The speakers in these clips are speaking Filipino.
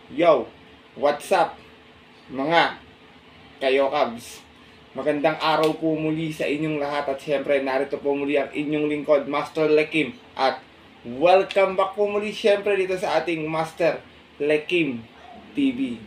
Yo, what's up mga Kayokabs? Magandang araw po muli sa inyong lahat at syempre narito po muli ang inyong lingkod, Master Lekim. At welcome back po muli syempre dito sa ating Master Lekim TV.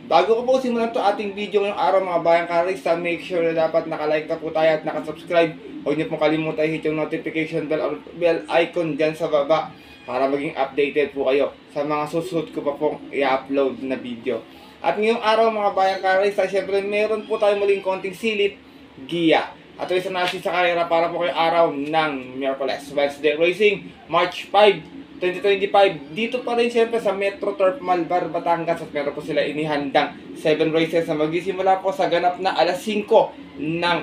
Bago ko po simulan to ating video ngayong araw mga bayang karista, make sure na dapat nakalike na po tayo at nakasubscribe. Huwag niyo pong kalimutan hit yung notification bell or bell icon dyan sa baba para maging updated po kayo sa mga susunod ko pa pong i-upload na video. At ngayong araw mga bayang karista, syempre meron po tayo muling konting silip, giya at isa natin sa karera para po kayo araw ng Miyerkules, Wednesday Racing, March 5, 2025. Dito pa rin syempre sa Metro Turf Malvar, Batangas, at meron po sila inihandang 7 races na magsisimula po sa ganap na alas 5 ng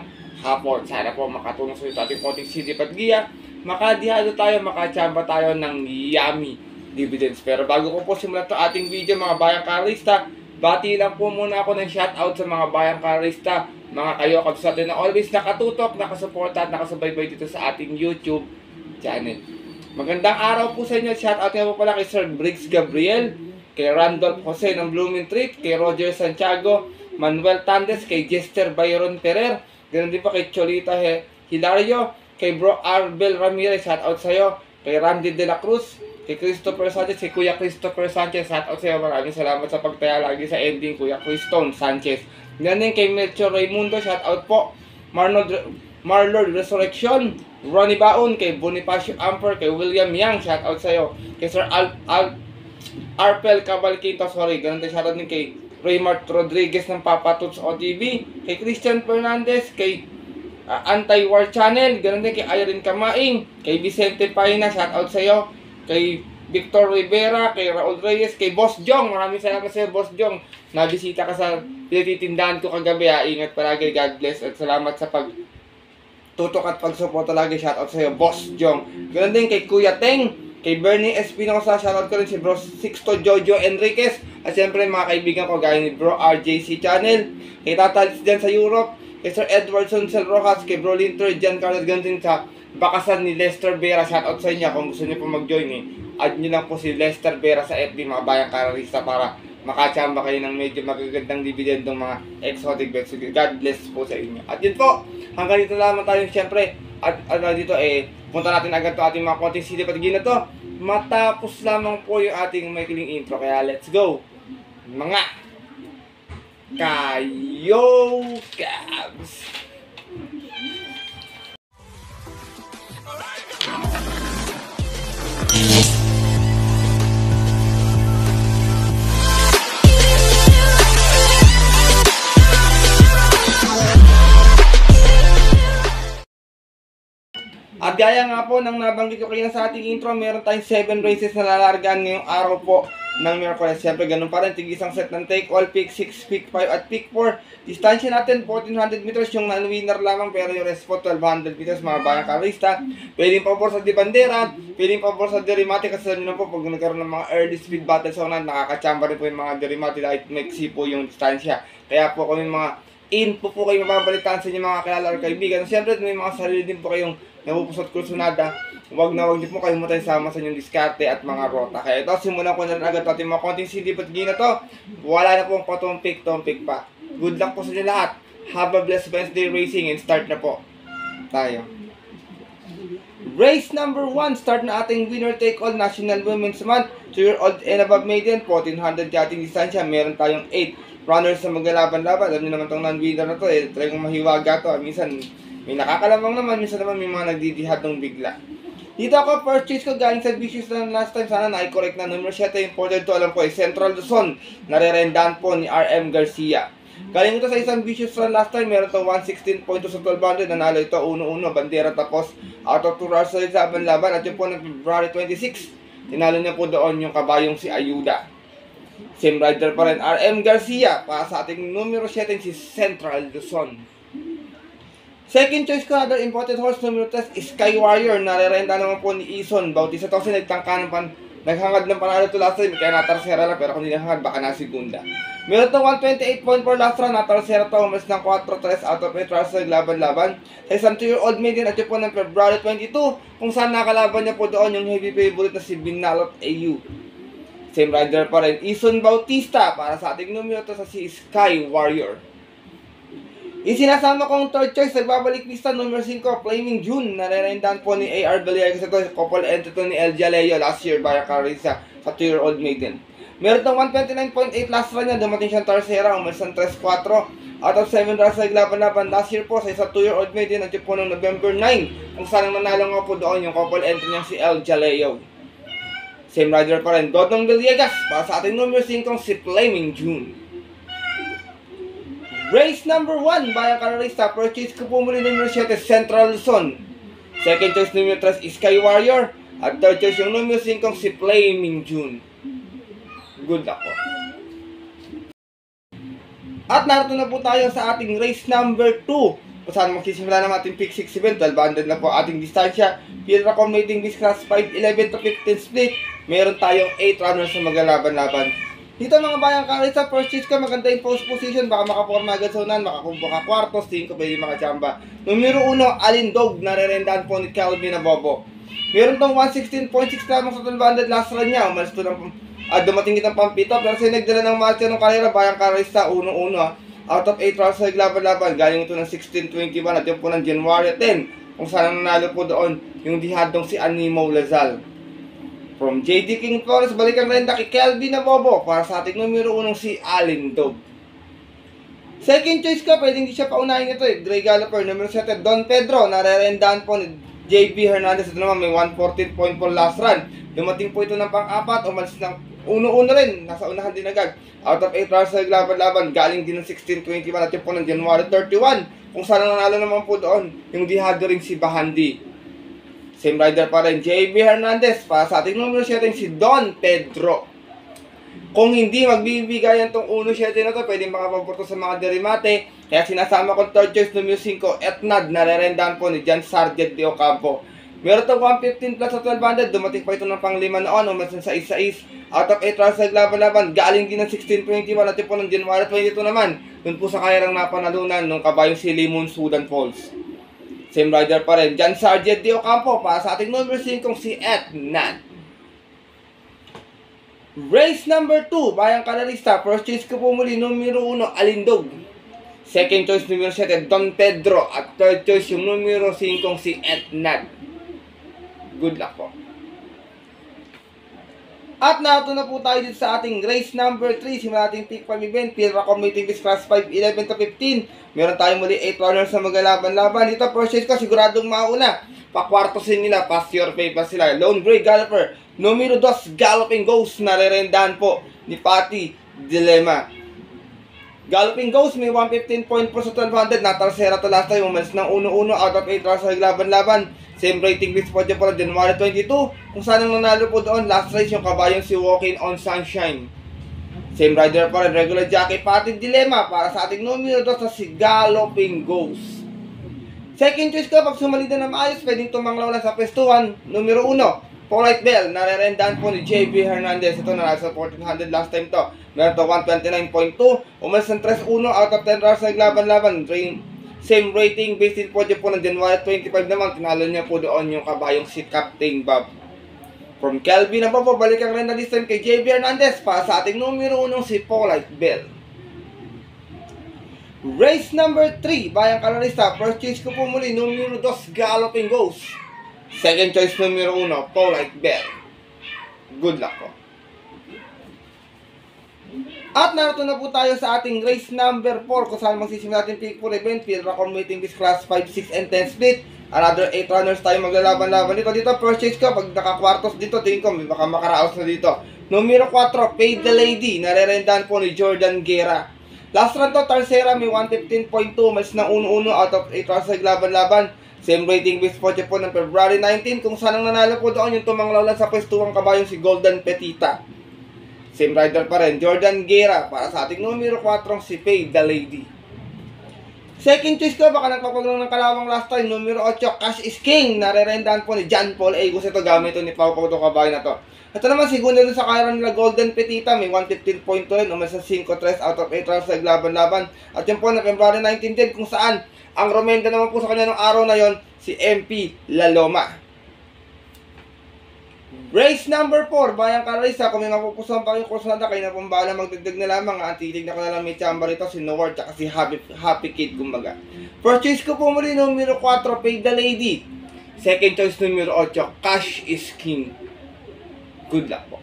hapon. Sana po makatulong sa ito ating konting silip at giya, makadihado tayo, makachamba tayo ng yummy dividends. Pero bago ko po simulan ito ating video mga bayang karista, bati lang po muna ako ng shoutout sa mga bayang karista, mga Kayokabs natin na always nakatutok, nakasuporta at nakasubaybay dito sa ating YouTube channel. Magandang araw po sa inyo. Shoutout nga po pala kay Sir Briggs Gabriel, kay Randolph Jose ng Blooming Treat, kay Roger Santiago, Manuel Tandes, kay Jester Byron Ferrer, ganoon din pa kay Cholita Hilario, kay Bro Arbel Ramirez, shoutout sa'yo, kay Randy De La Cruz, kay Christopher Sanchez, kay Kuya Christopher Sanchez, shoutout sa'yo. Maraming salamat sa pagtaya lagi sa ending, Kuya Christon Sanchez. Ganun kay Melchor Raimundo, shoutout po. Marlord Resurrection, Ronnie Baon, kay Bonifacio Amper, kay William Yang, shoutout sa'yo. Kay Sir Arpel Cabalquinto, sorry, ganun din shoutout din kay Raymart Rodriguez ng Papa Tuts OTV, kay Christian Fernandez, kay Anti-War Channel, ganun din kay Irene Kamaing, kay Vicente Paina, shoutout sa'yo, kay Victor Rivera, kay Raul Reyes, kay Boss Jong, maraming salamat sa'yo Boss Jong, nabisita ka sa pinatitindahan ko kagabi, ingat palagi, God bless, at salamat sa pagtutok at pagsuporta lagi, shoutout sa'yo Boss Jong. Ganun din kay Kuya Teng, kay Bernie Espinosa, shoutout ko rin si Bro Sixto Jojo Enriquez, at siyempre mga kaibigan ko gaya ni Bro RJC Channel, kay Tatalis dyan sa Europe, kay Sir Edwardson Sel Rojas, kay Bro Linter Jan Carlos, ganun din sa bakasan ni Lester Vera, shoutout sa inyo. Kung gusto niyo po mag-join add nyo lang po si Lester Vera sa FB mga bayang kararista para makachamba kayo ng medyo magagandang dividendong mga exotic bets. God bless po sa inyo. At yun po, hanggang dito lamang tayo siyempre. At dito punta natin agad to ating mga konting silip at gina to. Matapos lamang po yung ating maikling intro. Kaya let's go mga Kayokabs! At gaya nga po ng nabanggit ko kayo sa ating intro, meron tayong 7 races na lalargaan ngayong araw po ng Miyerkules. Siyempre ganun pa rin, tig-isang set ng take all, pick 6, pick 5 at pick 4. Distansya natin 1400 meters yung non-winner lamang, pero yung rest po 1200 meters mga bayang karista. Pwedeng pabor sa di bandera, pwedeng pabor sa derimati, kasi sabi na po pag nagkaroon ng mga early speed battle sa unan, nakakachamba rin po yung mga derimati dahil maiksi po yung distansya. Kaya po kung mga info po kayo mababalitaan sa inyo mga kilala or kaibigan. Siyempre may mga sarili din po kayong napupusot kursunada, huwag niyo po kayo mutay sama sa inyong diskarte at mga rota. Kaya ito, simulan ko na rin agad natin mga konting silip at gina to. Wala na pong patumpik pa. Good luck po sa inyo lahat. Have a blessed Wednesday Racing and start na po tayo. Race number 1, start na ating winner take all National Women's Month. 2-year-old and above maiden, 1400 yating distansya. Meron tayong 8 runners na maglalaban-laban. Alam niyo naman itong non-winner na to, talagang mahiwaga to. Minsan may nakakalabang naman, minsan naman may mga nagdidihad ng bigla. Dito ako, first choice ko galing sa Vicious na last time. Sana na-correct na numero 7. Imported to, alam ko Central Luzon. Nare-rendahan po ni RM Garcia. Galing ito sa isang Vicious run last time. Meron ito 116.2 sa 1200. Nanalo ito 1-1. Bandera tapos out of 2 runs sa laban. At yun po ng February 26. Tinalo niya po doon yung kabayong si Ayuda. Same rider pa rin, RM Garcia. Para sa ating numero 7 si Central Luzon. Second choice ko, other imported horse numero 3 is Sky Warrior. Narerenta naman po ni Ison Bautista to kasi naghangad ng panalo to last time. Kaya natarsera lang, pero kung hindi nahangad baka nasigunda. Meron itong 128.4 last round. Natarsera to, umalis ng 4-3 out of 8 rounds sa laban-laban. Sa isang 2-year-old maiden at yun po ng February 22, kung saan nakalaban niya po doon yung heavy favorite na si Binalot AU. Same rider pa rin, Ison Bautista para sa ating numero to sa si Sky Warrior. Isinasama kong third choice, nagbabalik pista numero 5, Flaming June. Nare-rendahan po ni A.R. Villegas ito, couple entry to ni El Jaleo last year via Carissa sa 2-year-old maiden. Meron itong 129.8 last run niya, dumating siyang Tercera, umalis ng 3-4. Out of 7 runs sa laban-laban last year po sa isa 2-year-old maiden at po noong November 9, kung saan ang nanalo nga po doon yung couple entry niya si El Jaleo. Same rider pa rin, Dodong Villegas para sa ating numero 5 si Flaming June. Race number 1, bayang kararista, purchase ko po muli numero 7, Central Luzon. Second choice numero 3 is Sky Warrior. At third choice yung numero 5 si Flaming June. Good luck po. At narito na po tayo sa ating race number 2. Kung saan magsisimula ng ating pick 6 event, 1200 na po ating distansya. Field accommodating this class 5, 11 to 15 split. Meron tayong 8 runners na maglalaban-laban. Dito mga bayang karisa, first choice ka, maganda yung post position, baka makaporma agad sa unan, makakumpo ka kwartos, 5 pwede makachamba. Numero 1, Alindog, nare-rendahan po ni Calvin Abobo. Meron tong 116.6 lamang sa 1200 last run niya, umalis to ng dumating kitang pampito, pero sinagdala ng matcha ng karera, bayang karisa, 1-1 out of 8 rounds sa laban-laban, galing ito ng 16-21 at yung po ng January 10, kung saan nanalo po doon yung dihadong si Animo Lazal. From JD King Flores, balikan renda kay Kelvin Abobo para sa ating numero 1 si Alindog. Second choice ka, pwedeng hindi siya paunahin ito eh. Grey Galloper, numero 7, Don Pedro, nare-rendahan po ni JB Hernandez. Ito naman may 114.4 last run. Dumating po ito ng pang-apat, umalis ng 1-1 rin, nasa unahan din agad. Out of 8 rounds sa laban-laban, galing din ng 16-21 at yung po ng January 31. Kung saan nanalo naman po doon, yung dihado rin si Bahandi. Same rider pa rin, JB Hernandez para sa ating numero 7 si Don Pedro. Kung hindi magbibigayan tong 1-7 na to, pwedeng makapaporto sa mga derimate. Kaya sinasama ko third choice numero 5, Etnad, nare-rendahan po ni John Sargent de Ocampo. Meron itong 115 plus sa 1200, dumating pa ito ng pang-5 noon, umalis sa 6-6. Out of 8 rounds sa laban-laban, galing din ng 16-21 at po ng January 22 naman. Doon po sa kayarang napanalunan ng kabayong si Limon Sudan Falls. Same rider pa rin, John Sargent de Ocampo para sa ating number 5 si Etnan. Race number 2, bayang kanalista, first choice ko po muli, numero 1, Alindog. Second choice, numero 7, Don Pedro. At third choice, yung numero 5 si Etnan. Good luck po. At narito na po tayo dito sa ating race number 3. Simula ating pick 5 event. Field accommodating this class 5, 11 to 15. Meron tayong muli 8 runners na maglalaban-laban. Dito, first choice ko, siguradong mauna. Pakwartosin nila, pass your paper sila. Lone Grey Galloper. Numero 2, Galloping Ghost. Nare-rendahan po ni Patty Dilema. Galloping Ghost, may 115.4 sa 1200. Natalsera to last time. Umalis ng 1-1 out of 8 runs sa laban-laban. Same rating list po dyan po ng January 22. Kung saan ang nanalo po doon, last race yung kabayong si Walking on Sunshine. Same rider pa rin, regular jockey, Patty Dilema para sa ating numero 2 sa si Galloping Ghost. Second choice ko, pag sumalida na maayos, pwedeng tumanglaw lang sa pwestuhan. Numero 1, Polite Bell, nare-rendahan po ni JB Hernandez. Ito na sa 1400 last time to. Meron to 129.2. Umalis ng 3-1 out of 10 rounds sa laban-laban. Same rating, based din po dyan po ng January 25 naman. Tinalo niya po doon yung kabayong si Captain Bob. From Kelvin na po, balikan rin na this time kay JB Hernandez para sa ating numero 1 si Polite Bell. Race number 3, bayang kanalista. First choice ko po muli, numero 2, Galloping Ghost. Second choice, numero 1, Polite Bell. Good luck po. At narito na po tayo sa ating race number 4 kung saan magsisimula natin pick 4 event. Field accommodating this class 5, 6, and 10 split. Another 8 runners tayo maglalaban-laban dito. Dito, first choice ko, pag nakakwartos dito, tingin ko, baka makaraos na dito. Numero 4, Pay the Lady. Nare-rendahan po ni Jordan Guerra. Last run to, Tercera, may 115.2. Mas na 1-1 out of 8 runs sa laban-laban. Same rating base po po ng February 19. Kung saan ang nanalo po doon yung tumanglaw lang sa pwestuang kabayong si Golden Petita. Same rider pa rin, Jordan Guerra para sa ating numero 4 si Pay the Lady. Second choice ko, baka nagpapaglang ng kalawang last time, numero 8, Cash is King. Nare-rendahan po ni John Paul Agos. Ito gamit ito ni Pau Pau itong kabayo na to. Ito naman, segundo dun sa kairan nila Golden Petita, may 115.2 rin, umalis sa 5-3 out of 8 rounds sa laban-laban. At yun po na February 19 din, kung saan ang romenda naman po sa kanya ng araw na yon si MP Laloma. Race number 4, Bayang Karaysa. Kung may mapupusuan pa yung kursada, kayo na pong bahala magdagdag na lamang. Titignan ko na lang may chamba rito, si Noward, tsaka si Happy Kid, kumbaga. First choice ko po muli, numero 4, Pay the Lady. Second choice, numero 8, Cash is King. Good luck po.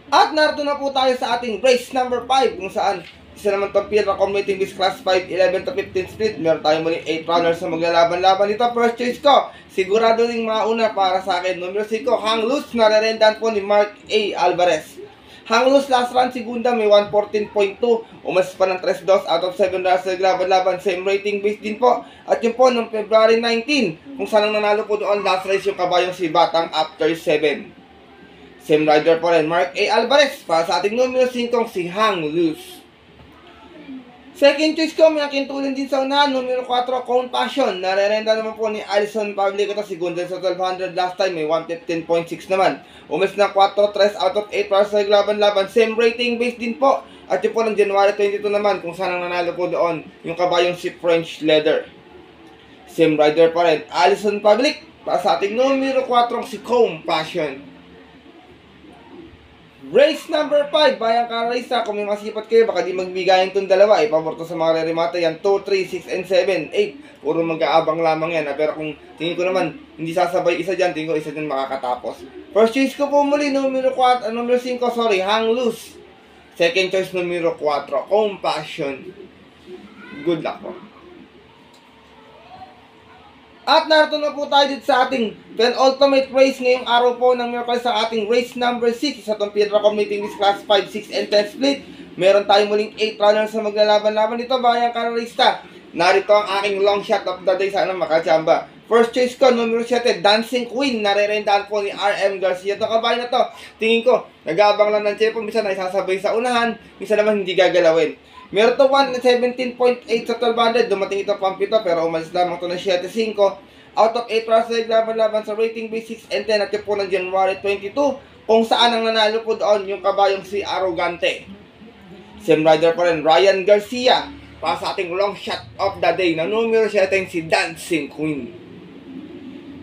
At narito na po tayo sa ating race number 5, kung saan isa naman itong Pilra Commuting List Class 5, 11 to 15 split. Meron tayong muli 8 runners na maglalaban-laban dito. First choice ko, sigurado ring mauna para sa akin. Numero 5, Hang Loose, nare-rendan po ni Mark A. Alvarez. Hang Loose last run, segunda, may 114.2. Umas pa ng 3-2 out of 7 runners na naglaban-laban. Same rating base din po. At yun po, noong February 19, kung saan ang nanalo po doon last race yung kabayong si Batang after 7. Same rider po rin, Mark A. Alvarez. Para sa ating numero 5, si Hang Loose. Second choice ko, may akintulin din sa unahan, numero 4, Cone Passion. Narerenda naman po ni Alison Public. Ito, segunda sa 1200 last time, may 115.6 naman. Umis na 4-3 out of 8 para sa laban-laban. Same rating base din po. At yun po ng January 22 naman, kung saan ang nanalo po doon, yung kabayong si French Leather. Same rider pa rin, Alison Public. Para sa ating numero 4, si Cone Passion. Race number 5, Bayang Karaysa. Kung may masipat kayo, baka di magbigayin itong dalawa. Paborto sa mga re-remata yan, 2, 3, 6, and 7, 8. Puro mag-aabang lamang yan. Pero kung tingin ko naman, hindi sasabay isa dyan, tingin ko isa dyan makakatapos. First choice ko po muli, numero 5, Hang Loose. Second choice, numero 4, Compassion. Good luck po. At narito na po tayo dito sa ating penultimate race ngayong araw po ng Miracle sa ating race number 6 sa itong Pilra Commuting List Class 5, 6, and 10 split. Meron tayong muling 8 runners na maglalaban-laban dito, Bayang Karaysa. Narito ang aking long shot of the day, sana makachamba. First choice ko, numero 7, Dancing Queen. Narerendaan po ni RM Garcia. Ito kabayan na to, tingin ko, nag-aabang lang ng chepo. Minsan ay sasabay sa unahan, minsan naman hindi gagalawin. Meron to 117.8 sa 1200. Dumating ito pang 7 pero umalis lamang ito ng 7.5. Out of 8 runs na laban sa rating base 6 and 10 at yun po ng January 22. Kung saan ang nanalo po doon yung kabayong si Arrogante. Same rider pa rin, Ryan Garcia. Para sa ating long shot of the day na numero 7, si Dancing Queen.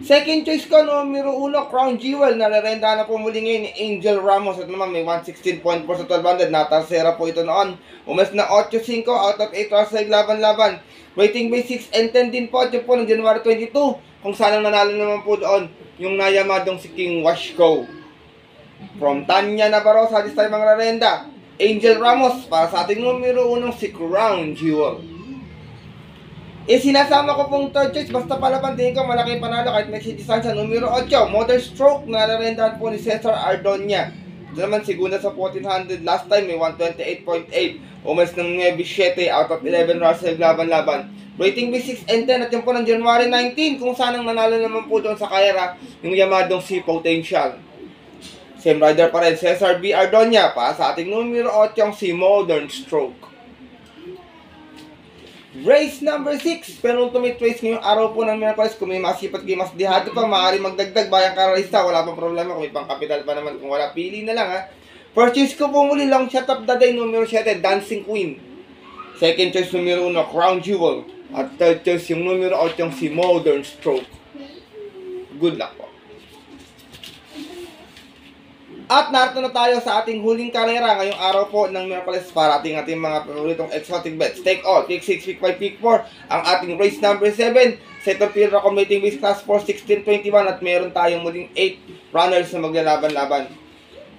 Second choice ko, numero 1, Crown Jewel. Narerenda na po muli ngayon ni Angel Ramos. At naman may 116.4 sa 1200. Natarsera po ito noon. Umas na 8.5 out of 8 runs na laban-laban. Rating base 6 and 10 din po. At yun po ng January 22. Kung saan ang nanalo naman po doon yung nayamadong si King Washko. From Tanya Navarro sa this time ang rarenda, Angel Ramos. Para sa ating numero 1, si Crown Jewel. Sinasama ko pong third choice, basta palaban, tingin ko malaki panalo kahit may distansya. Numero 8, Modern Stroke, nararendahan po ni Cesar Ardonia. Ito naman, segunda sa 1400, last time may 128.8. Umas ng 9-7 out of 11 runs sa laban-laban. Rating base 6 and 10 at yun po ng January 19, kung saan ang nanalo naman po doon sa Kaira, yung yamadong si Potential. Same rider pa rin, Cesar B. Ardonia. Pa sa ating numero 8, si Modern Stroke. Race number 6, penultimate race ngayong araw po ng Miracles. Kung may masipat kayo mas dihado pa, maaari magdagdag, Bayang Karaysa. Wala pang problema, kung may pang kapital pa naman. Kung wala, pili na lang ha. First choice ko po muli, long shot of the day, numero 7, Dancing Queen. Second choice, numero 1, Crown Jewel. At third choice, yung numero 8, yung si Modern Stroke. Good luck po. At narito na tayo sa ating huling karera ngayong araw po ng Miracles para ating mga paboritong exotic bets. Take all, pick 6, pick 5, pick 4. Ang ating race number 7, set of Pilra Commuting List Class 4, 1621 at meron tayong muling 8 runners na maglalaban-laban.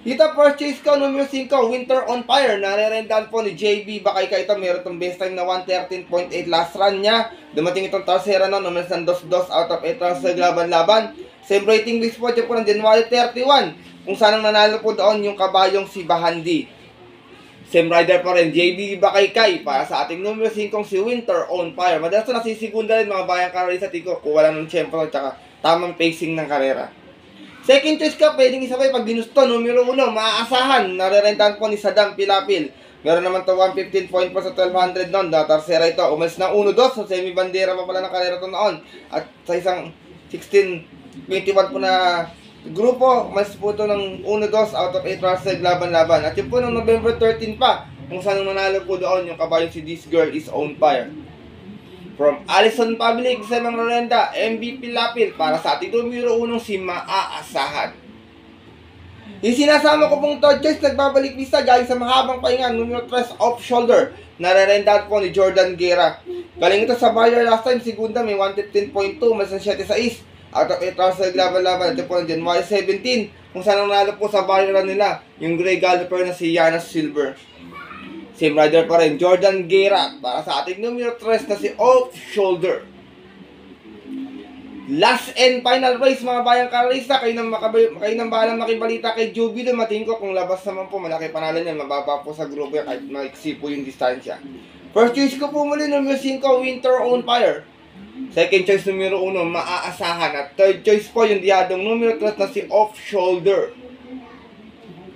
Dito first chase ko, numero 5, Winter on Fire. Narerendaan po ni JB Bakayka. Ito meron itong best time na 113.8 last run niya. Dumating itong Tarsera no, numeros ng 2-2 out of 8 runs na laban-laban. Same rating list po dyan po ng January 31. Kung saan ang nanalo po doon yung kabayong si Bahandi. Same rider pa rin, JB Bakaykay. Para sa ating numero 5, si Winter on Fire. Madalas ito nasisigunda rin mga Bayang Karaysa Tiko. Kung wala ng tiyempo at saka tamang pacing ng karera. Second choice ka, pwedeng isabay pag ginusto. Numero 1, maaasahan. Narerentahan po ni Saddam Pilapil. Meron naman ito 115.4 sa 1200 noon. Tarsera ito. Umalis na 1-2. So semi-bandera pa pala ng karera ito noon. At sa isang 16-21 po na grupo, mas po ito ng 1-2 out of 8 runs sa laban-laban. At yun po ng November 13 pa, kung saan nanalo po doon yung kabayong si This Girl is on Fire. From Alison Public sa mga Lorenda, MVP Lapil para sa ating numero 1 si maaasahan. Yung sinasama ko pong third choice, nagbabalik visa galing sa mahabang pahinga, numero 3 off shoulder, nare-rendahan po ni Jordan Guerra. Galing ito sa Bayer last time, segunda may 115.2, mas 7-6. Out of 8 rounds sa laban-laban, ito po ng January 17, kung saan nanalo po sa Bayer nila, yung Grey Galloper na si Yana Silver. Same rider pa rin, Jordan Guerra para sa ating numero 3 na si off shoulder. Last and final race mga bayang karalista, kayo nang bahalang makibalita kay Jubilo. Matingin ko kung labas naman po, malaki panalo niyan, mababa po sa grupo yan kahit maiksi po yung distansya. First choice ko po muli, numero 5, Winter on Fire. Second choice, numero 1, maaasahan. At third choice po, yung diyadong numero 3 na si off shoulder.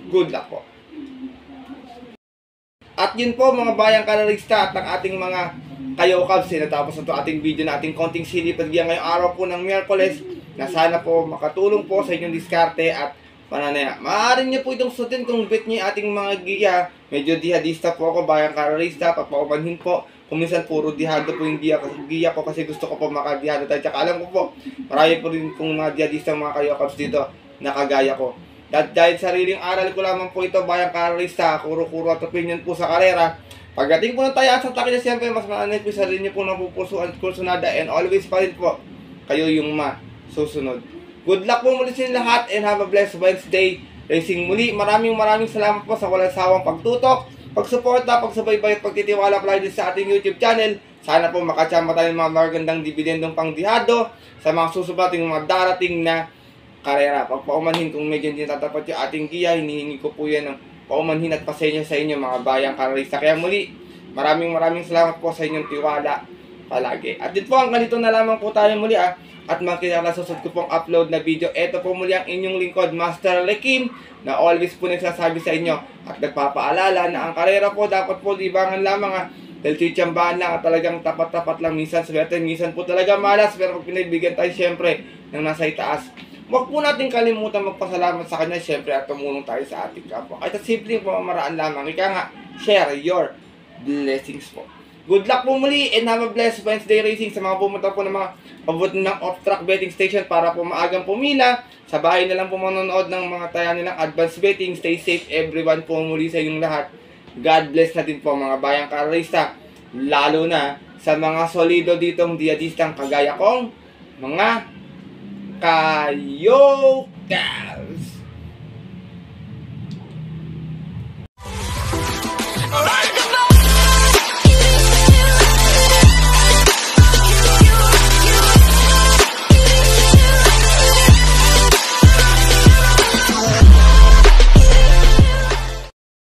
Good luck po. At yun po mga bayang karalista at ang ating mga kayo Cubs, natapos na ito ating video na ating konting silipad ngayong araw po ng Miyerkules, na sana po makatulong po sa inyong diskarte at pananaya. Maaari niyo po itong sundin kung bet niyo ating mga giya. Medyo dihadista po ako, bayang karalista, papaumanhin po. Kung minsan puro dihado po yung giya ko kasi gusto ko po makadihado tayo. Tsaka alam ko po, marami po rin kung mga dihadista mga kayo Cubs dito na kagaya ko. At dahil sariling aral ko lamang po ito, bayang karalista, kuro-kuro at opinion po sa karera. Pagdating po ng tayaan sa takina, siyempre mas maanay po sa rin niyo po napupusuan at kursunada, and always pa rin po kayo yung masusunod. Good luck po muli sa lahat and have a blessed Wednesday racing muli. Maraming salamat po sa walang sawang pagtutok, pagsuporta, pagsubaybay at pagtitiwala palagi sa ating YouTube channel. Sana po makachamba tayo ng mga magandang dividendong pangdihado sa mga susubating mga darating na karera. Pagpaumanhin kung medyo hindi tatapat yung ating giya, hinihingi ko po yan ng paumanhin at pasensya sa inyo mga bayang karalista. Kaya muli, maraming salamat po sa inyong tiwala palagi. At din po, ang ganito na lamang po tayo muli at makikita susunod ko pong upload na video. Ito po muli ang inyong lingkod, Master Lekim, na always po nagsasabi sa inyo at nagpapaalala na ang karera po dapat po libangan lamang dahil titsambahan lang at talagang tapat-tapat lang. Minsan swerte, minsan po talaga malas, pero pag pinagbigyan tayo siyempre ng nasa itaas, huwag po natin kalimutan magpasalamat sa kanya siyempre at tumulong tayo sa ating kapwa. Kahit at simpleng pamamaraan lamang. Ika nga, share your blessings po. Good luck po muli and have a blessed Wednesday racing sa mga pumunta po ng mga pabot ng off-track betting station para po maagang pumila. Sa bahay na lang po manonood ng mga taya nilang advanced betting. Stay safe everyone po muli sa inyong lahat. God bless natin po mga bayang karalista. Lalo na sa mga solido ditong diyadistang kagaya kong mga kayo Cubs.